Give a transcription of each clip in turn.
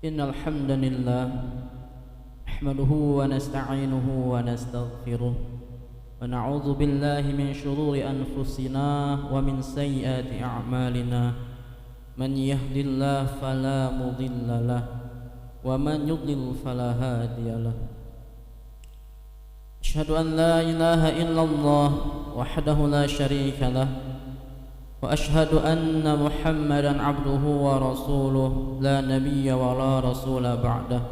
إن الحمد لله نحمده ونستعينه ونستغفره ونعوذ بالله من شرور أنفسنا ومن سيئات أعمالنا من يهد الله فلا مضل له ومن يضلل فلا هادي له أشهد أن لا إله إلا الله وحده لا شريك له وأشهد أن محمدا عبده ورسوله لا نبي ولا رسول بعده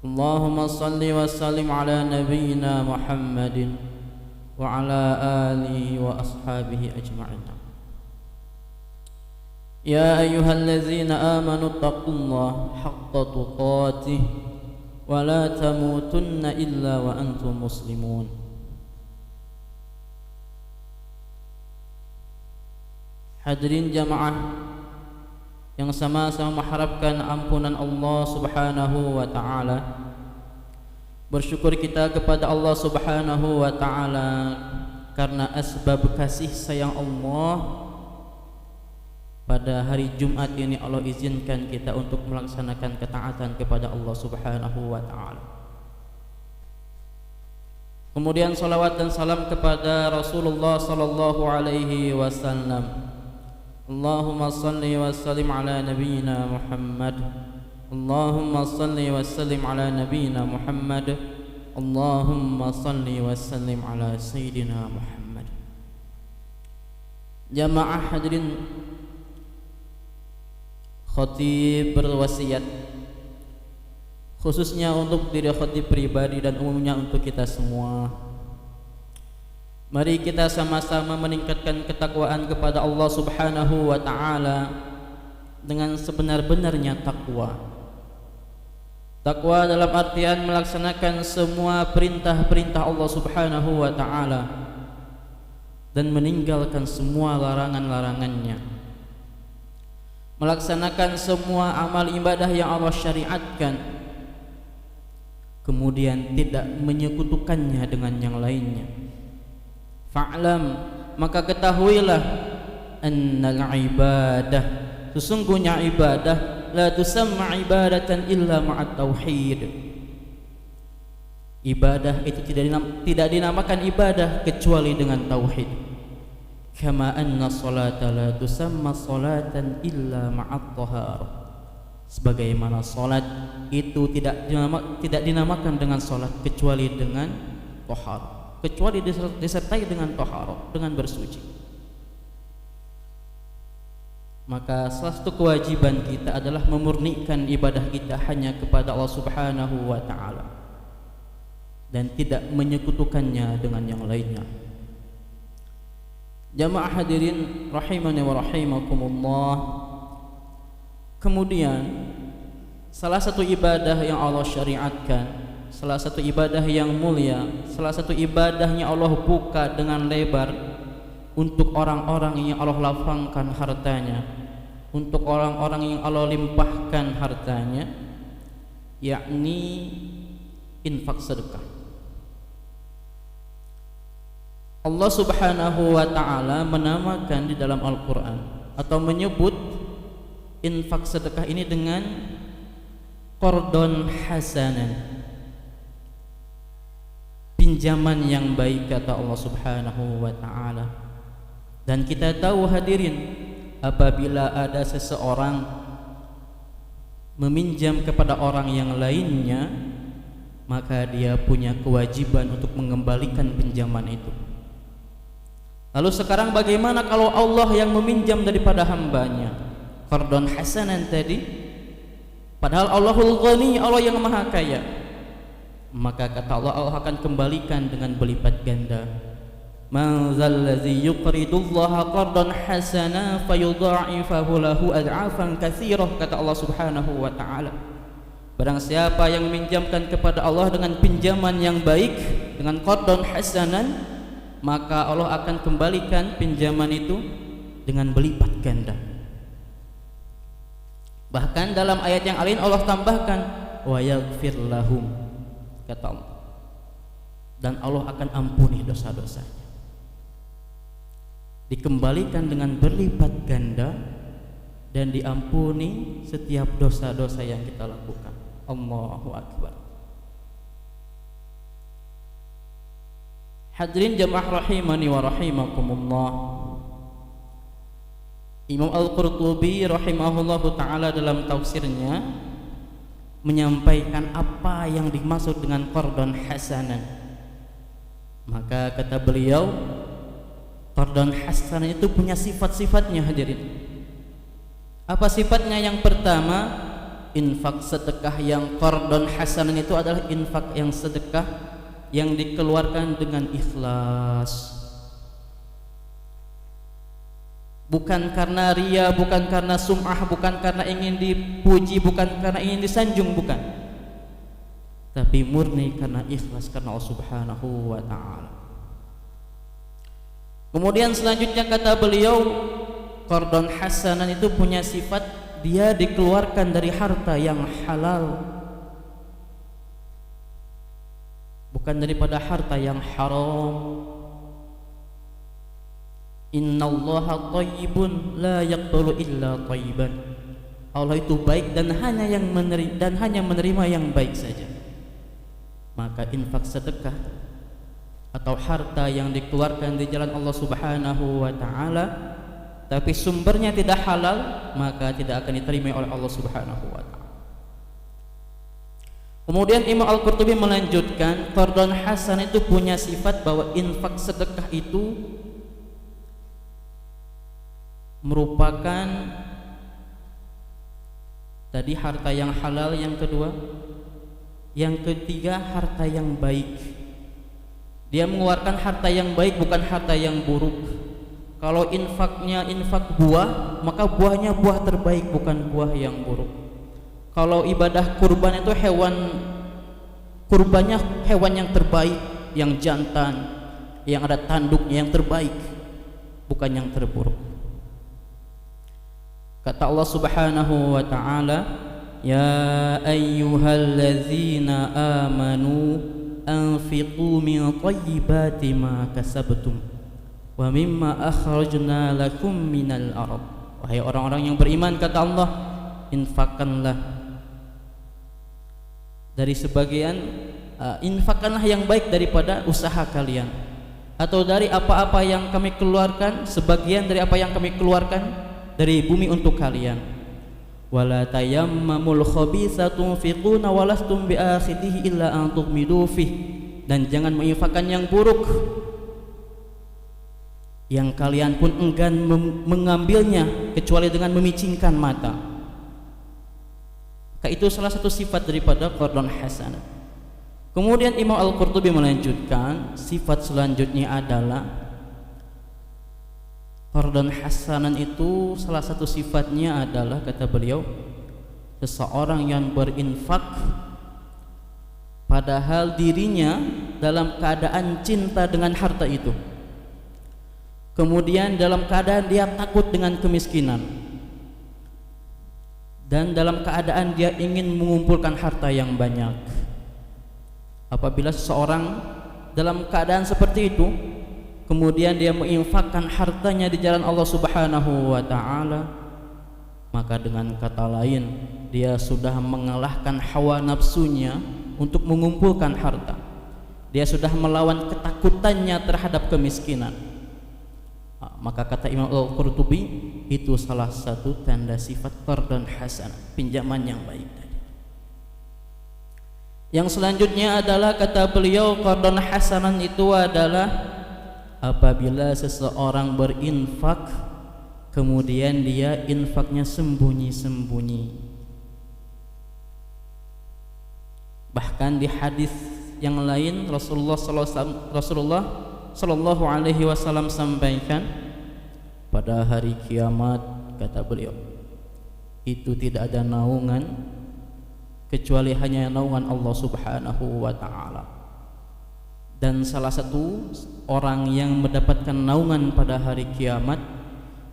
اللهم صل وسلم على نبينا محمد وعلى آله وأصحابه أجمعين يا أيها الذين آمنوا اتقوا الله حق تقاته ولا تموتن إلا وأنتم مسلمون. Hadirin jamaah yang sama-sama mengharapkan ampunan Allah Subhanahu wa taala. Bersyukur kita kepada Allah Subhanahu wa taala karena asbab kasih sayang Allah pada hari Jumat ini Allah izinkan kita untuk melaksanakan ketaatan kepada Allah Subhanahu wa taala. Kemudian salawat dan salam kepada Rasulullah sallallahu alaihi wasallam. Allahumma salli wa sallim ala nabiyyina Muhammad. Allahumma salli wa sallim ala nabiyyina Muhammad. Allahumma salli wa sallim ala sayyidina Muhammad. Jamaah hadirin, khatib berwasiat khususnya untuk diri khatib pribadi dan umumnya untuk kita semua. Mari kita sama-sama meningkatkan ketakwaan kepada Allah Subhanahu wa taala dengan sebenar-benarnya takwa. Takwa dalam artian melaksanakan semua perintah-perintah Allah Subhanahu wa taala dan meninggalkan semua larangan-larangannya. Melaksanakan semua amal ibadah yang Allah syariatkan, kemudian tidak menyekutukannya dengan yang lainnya. Fa'lam, maka ketahuilah annal ibadah, sesungguhnya ibadah la tusamma ibadatan illa ma'at tauhid. Ibadah itu tidak dinamakan ibadah kecuali dengan tauhid. Kama anna salata la tusamma salatan illa ma'at tahar. Sebagaimana salat itu tidak dinamakan dengan salat kecuali dengan tahar, kecuali disertai dengan taharah, dengan bersuci. Maka salah satu kewajiban kita adalah memurnikan ibadah kita hanya kepada Allah Subhanahu wa taala dan tidak menyekutukannya dengan yang lainnya. Jamaah hadirin rahimani wa rahimakumullah. Kemudian salah satu ibadah yang Allah syariatkan, salah satu ibadah yang mulia, salah satu ibadahnya Allah buka dengan lebar untuk orang-orang yang Allah lapangkan hartanya, untuk orang-orang yang Allah limpahkan hartanya, yakni infak sedekah. Allah Subhanahu wa taala menamakan di dalam Al-Qur'an atau menyebut infak sedekah ini dengan qardon hasanan, pinjaman yang baik, kata Allah Subhanahu wa taala. Dan kita tahu hadirin, apabila ada seseorang meminjam kepada orang yang lainnya, maka dia punya kewajiban untuk mengembalikan pinjaman itu. Lalu sekarang bagaimana kalau Allah yang meminjam daripada hambanya? Qardon hasanan tadi, padahal Allahul Ghani, Allah yang maha kaya, maka kata Allah, Allah akan kembalikan dengan berlipat ganda. Man zallazi yuqridullaha qardan hasana fayudha'ifahu lahu ad'afan katsirah, kata Allah Subhanahu wa taala. Barang siapa yang meminjamkan kepada Allah dengan pinjaman yang baik, dengan qardon hasanan, maka Allah akan kembalikan pinjaman itu dengan berlipat ganda. Bahkan dalam ayat yang lain Allah tambahkan wa yaghfir lahum, kata Allah, dan Allah akan ampuni dosa-dosanya. Dikembalikan dengan berlipat ganda dan diampuni setiap dosa-dosa yang kita lakukan. Allahu Akbar. Hadirin jamaah rahimani wa rahimakumullah. Imam Al-Qurtubi rahimahullahu ta'ala dalam tafsirnya menyampaikan apa yang dimaksud dengan qardon hasanan. Maka kata beliau, qardon hasanan itu punya sifat-sifatnya hadirin. Apa sifatnya? Yang pertama, infak sedekah yang qardon hasanan itu adalah infak yang sedekah yang dikeluarkan dengan ikhlas, bukan karena ria, bukan karena sum'ah, bukan karena ingin dipuji, bukan karena ingin disanjung, bukan, tapi murni karena ikhlas karena Allah Subhanahu wa ta'ala. Kemudian selanjutnya kata beliau, qardon hasanan itu punya sifat dia dikeluarkan dari harta yang halal, bukan daripada harta yang haram. Innallaha thayyibun la yaqbalu illa thayyiban. Allah itu baik dan hanya menerima yang baik saja. Maka infak sedekah atau harta yang dikeluarkan di jalan Allah Subhanahu wa ta'ala tapi sumbernya tidak halal, maka tidak akan diterima oleh Allah Subhanahu wa ta'ala. Kemudian Imam Al-Qurtubi melanjutkan, qardon hasan itu punya sifat bahwa infak sedekah itu merupakan tadi harta yang halal, yang kedua, yang ketiga harta yang baik. Dia mengeluarkan harta yang baik, bukan harta yang buruk. Kalau infaknya infak buah, maka buahnya buah terbaik, bukan buah yang buruk. Kalau ibadah kurban itu kurbannya hewan yang terbaik, yang jantan, yang ada tanduknya, yang terbaik, bukan yang terburuk. Kata Allah Subhanahu wa ta'ala, ya ayyuhallazina amanu anfiqu min thayyibati ma kasabtum wa mimma akhrajna lakum minal ardh. Wahai orang-orang yang beriman, kata Allah, infakkanlah dari sebagian, infakkanlah yang baik daripada usaha kalian, atau dari apa-apa yang kami keluarkan, sebagian dari apa yang kami keluarkan dari bumi untuk kalian. Wala tayammamul khabitha tunfiquna walastum biakhidhihi illa an tughmidu fih. Dan jangan menginfakkan yang buruk, yang kalian pun enggan mengambilnya kecuali dengan memicingkan mata. Maka itu salah satu sifat daripada qardon hasanah. Kemudian Imam Al-Qurtubi melanjutkan, sifat selanjutnya adalah qardon hasanan itu salah satu sifatnya adalah, kata beliau, seseorang yang berinfak padahal dirinya dalam keadaan cinta dengan harta itu, kemudian dalam keadaan dia takut dengan kemiskinan, dan dalam keadaan dia ingin mengumpulkan harta yang banyak. Apabila seseorang dalam keadaan seperti itu, kemudian dia menginfakkan hartanya di jalan Allah Subhanahu wa ta'ala, maka dengan kata lain dia sudah mengalahkan hawa nafsunya untuk mengumpulkan harta. Dia sudah melawan ketakutannya terhadap kemiskinan. Maka kata Imam Al-Qurtubi, itu salah satu tanda sifat qardon hasanah, pinjaman yang baik tadi. Yang selanjutnya adalah, kata beliau, qardon hasanah itu adalah apabila seseorang berinfak kemudian dia infaknya sembunyi-sembunyi. Bahkan di hadis yang lain Rasulullah Sallallahu Alaihi Wasallam sampaikan, pada hari kiamat, kata beliau, itu tidak ada naungan kecuali hanya naungan Allah Subhanahu wa ta'ala. Dan salah satu orang yang mendapatkan naungan pada hari kiamat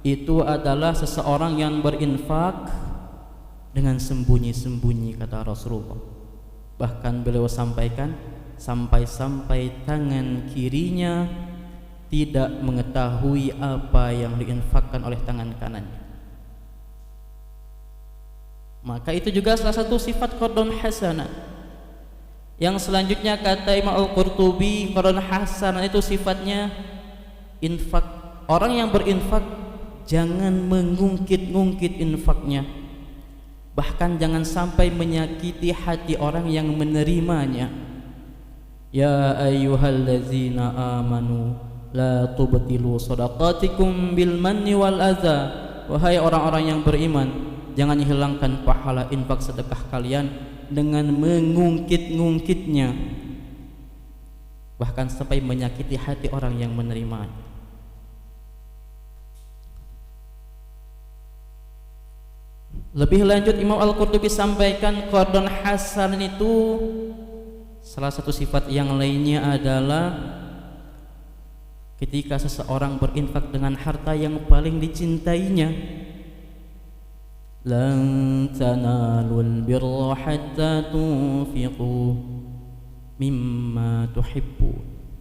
itu adalah seseorang yang berinfak dengan sembunyi-sembunyi, kata Rasulullah. Bahkan beliau sampaikan, sampai-sampai tangan kirinya tidak mengetahui apa yang diinfakkan oleh tangan kanannya. Maka itu juga salah satu sifat qardun hasanah. Yang selanjutnya kata Imam Al-Qurtubi, qardun hasanah itu sifatnya infak. Orang yang berinfak jangan mengungkit-ungkit infaknya, bahkan jangan sampai menyakiti hati orang yang menerimanya. Ya ayyuhallazina amanu la tubtilu shadaqatikum bil manni wal adza. Wahai orang-orang yang beriman, jangan hilangkan pahala infak sedekah kalian dengan mengungkit-ungkitnya, bahkan sampai menyakiti hati orang yang menerimanya. Lebih lanjut Imam Al-Qurtubi sampaikan qardun hasan itu salah satu sifat yang lainnya adalah ketika seseorang berinfak dengan harta yang paling dicintainya. Lan tanalul birra hatta tunfiqu mimma tuhibbu,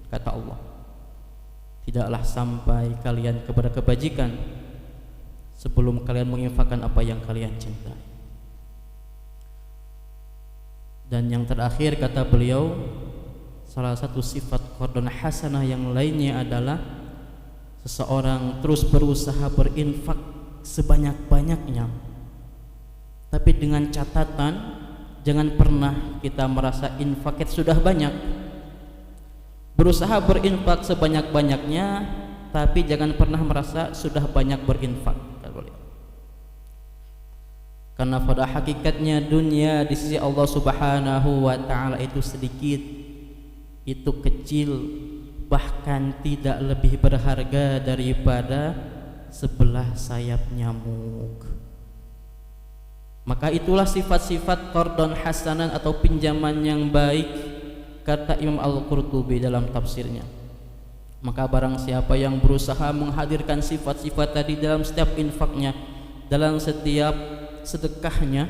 kata Allah, tidaklah sampai kalian kepada kebajikan sebelum kalian menginfakkan apa yang kalian cintai. Dan yang terakhir kata beliau, salah satu sifat qardun hasanah yang lainnya adalah seseorang terus berusaha berinfak sebanyak-banyaknya, tapi dengan catatan jangan pernah kita merasa infak kita sudah banyak. Berusaha berinfak sebanyak-banyaknya, tapi jangan pernah merasa sudah banyak berinfak. Karena pada hakikatnya dunia di sisi Allah Subhanahu wa ta'ala itu sedikit, itu kecil, bahkan tidak lebih berharga daripada sebelah sayap nyamuk. Maka itulah sifat-sifat qardun hasanan atau pinjaman yang baik, kata Imam Al-Qurtubi dalam tafsirnya. Maka barang siapa yang berusaha menghadirkan sifat-sifat tadi dalam setiap infaknya, dalam setiap sedekahnya,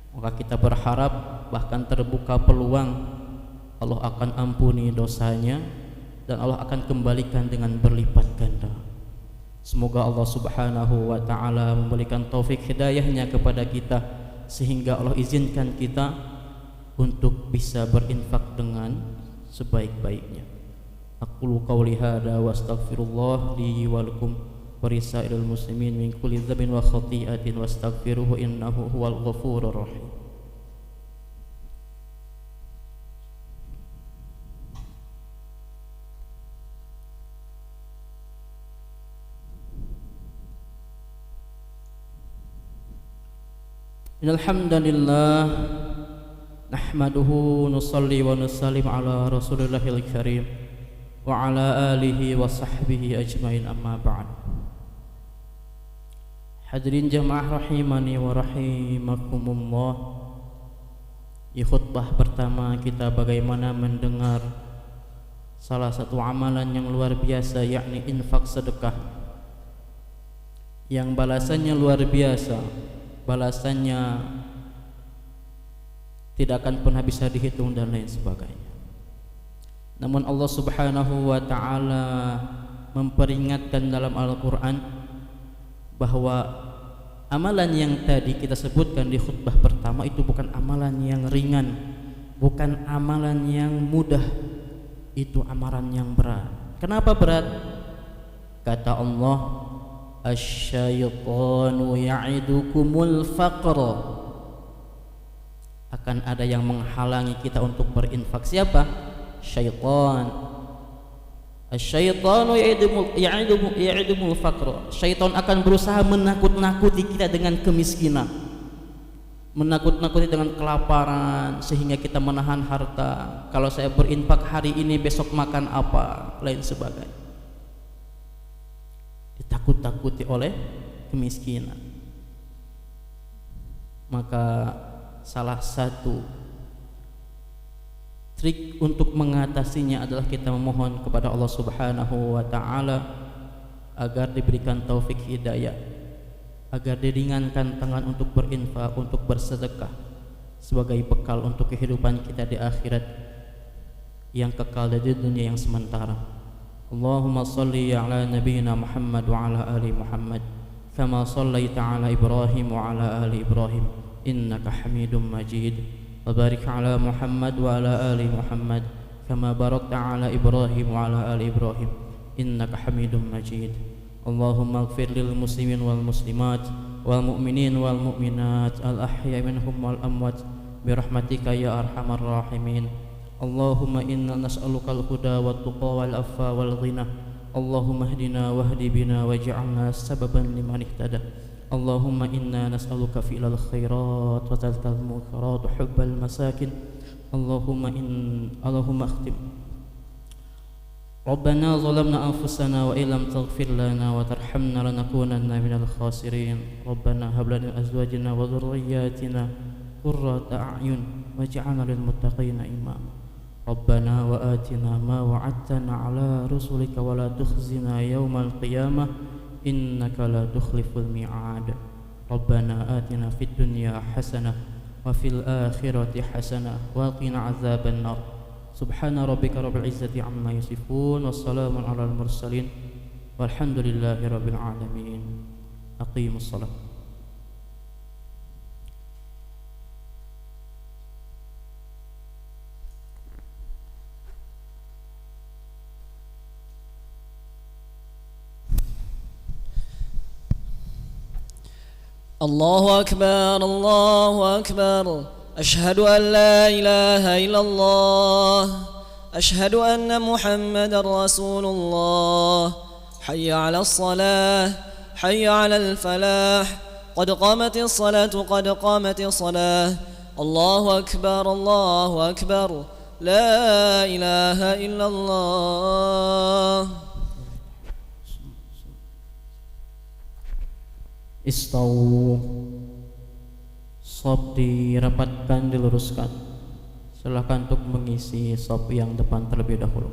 maka kita berharap bahkan terbuka peluang Allah akan ampuni dosanya dan Allah akan kembalikan dengan berlipat ganda. Semoga Allah Subhanahu wa ta'ala memberikan taufik hidayahnya kepada kita sehingga Allah izinkan kita untuk bisa berinfak dengan sebaik-baiknya. Aqulu qawli hadza wa astaghfirullah li wa lakum wa lisairil muslimin min kulli dzambin wa khati'atin wastaghfiruhu innahu huwal ghafurur rahim. Innal hamdalillah nahmaduhu nusalli wa nusallim ala rasulillahil karim wa ala alihi wa sahbihi ajmain, amma ba'd. Hadirin jamaah rahimani wa rahimakumullah. Di khutbah pertama kita bagaimana mendengar salah satu amalan yang luar biasa, yakni infak sedekah, yang balasannya luar biasa, balasannya tidak akan pernah bisa dihitung dan lain sebagainya. Namun Allah Subhanahu wa ta'ala memperingatkan dalam Al-Quran bahwa amalan yang tadi kita sebutkan di khutbah pertama itu bukan amalan yang ringan, bukan amalan yang mudah, itu amalan yang berat. Kenapa berat? Kata Allah, asyaitanu ya'idukumul faqra, akan ada yang menghalangi kita untuk berinfak. Siapa? Syaitan. Asyaitanu ya'idumul faqra. Syaitan akan berusaha menakut-nakuti kita dengan kemiskinan, menakut-nakuti dengan kelaparan, sehingga kita menahan harta. Kalau saya berinfak hari ini, besok makan apa, lain sebagainya. Ditakut-takuti oleh kemiskinan. Maka salah satu trik untuk mengatasinya adalah kita memohon kepada Allah Subhanahu wa ta'ala agar diberikan taufik hidayah, agar diringankan tangan untuk berinfak, untuk bersedekah sebagai bekal untuk kehidupan kita di akhirat yang kekal dari dunia yang sementara. Allahumma salli ala nabiyyina Muhammad wa ala ali Muhammad kama sallaita ala Ibrahim wa ala ali Ibrahim إنك حميد مجيد وبارك على محمد وعلى آل محمد كما باركت على إبراهيم وعلى آل إبراهيم إنك حميد مجيد اللهم اغفر للمسلمين والمسلمات والمؤمنين والمؤمنات الأحياء منهم والأموات برحمتك يا أرحم الراحمين اللهم إنا نسألك الهدى والتقى والعفو والغنى اللهم اهدنا واهد بنا واجعلنا سببا لمن اهتدى اللهم إنا نسألك فعل الخيرات وترك المنكرات وحب المساكن اللهم اختم ربنا ظلمنا أنفسنا وإن لم تغفر لنا وترحمنا لنكونن من الخاسرين ربنا هب لنا من أزواجنا وذرياتنا قرة أعين واجعلنا للمتقين إماما ربنا وآتنا ما وعدتنا على رسلك ولا تخزنا يوم القيامة إنك لا تخلف الميعاد ربنا آتنا في الدنيا حسنة وفي الآخرة حسنة وقنا عذاب النار سبحان ربك رب العزة عما يصفون والسلام على المرسلين والحمد لله رب العالمين أقيموا الصلاة. الله أكبر الله أكبر أشهد أن لا إله إلا الله أشهد أن محمدا رسول الله حي على الصلاة حي على الفلاح قد قامت الصلاة قد قامت الصلاة الله أكبر الله أكبر لا إله إلا الله. Istawu, shaf dirapatkan, diluruskan. Silakan untuk mengisi shaf yang depan terlebih dahulu.